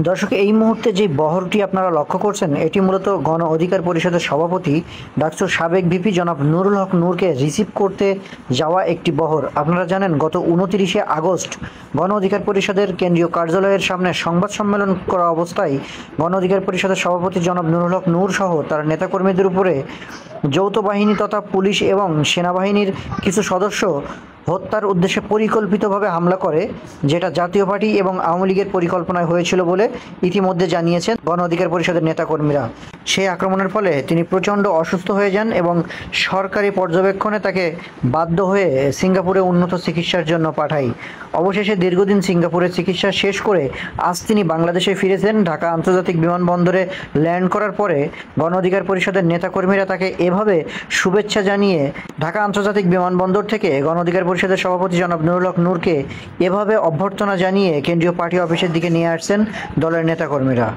দর্শক, এই মুহূর্তে যে বহরটি আপনারা লক্ষ্য করছেন এটি মূলত গণ অধিকার পরিষদের সভাপতি ডাকসুর সাবেক ভিপি জনাব নুরুল হক নূরকে রিসিভ করতে যাওয়া একটি বহর। আপনারা জানেন, গত 29শে আগস্ট গণ অধিকার পরিষদের কেন্দ্রীয় কার্যালয়ের সামনে সংবাদ সম্মেলন করা অবস্থায় গণ অধিকার পরিষদের সভাপতি জনাব নুরুল হক নূর সহ তার নেতাকর্মীদের উপরে যৌথ বাহিনী তথা পুলিশ এবং সেনাবাহিনীর কিছু সদস্য হত্যার উদ্দেশ্যে পরিকল্পিতভাবে হামলা করে, যেটা জাতীয় পার্টি এবং আওয়ামী লীগের পরিকল্পনায় হয়েছিল বলে ইতিমধ্যে জানিয়েছেন গণ অধিকার পরিষদের নেতাকর্মীরা। সেই আক্রমণের ফলে তিনি প্রচণ্ড অসুস্থ হয়ে যান এবং সরকারি পর্যবেক্ষণে তাকে বাধ্য হয়ে সিঙ্গাপুরে উন্নত চিকিৎসার জন্য পাঠায়। অবশেষে দীর্ঘদিন সিঙ্গাপুরে চিকিৎসা শেষ করে আজ তিনি বাংলাদেশে ফিরেছেন। ঢাকা আন্তর্জাতিক বিমানবন্দরে ল্যান্ড করার পরে গণ অধিকার পরিষদের নেতাকর্মীরা তাকে এভাবে শুভেচ্ছা জানিয়ে ঢাকা আন্তর্জাতিক বিমানবন্দর থেকে গণ অধিকার পরিষদের সভাপতি জনাব নুরুল হক নূরকে এভাবে অভ্যর্থনা জানিয়ে কেন্দ্রীয় পার্টি অফিসের দিকে নিয়ে আসছেন দলের নেতাকর্মীরা।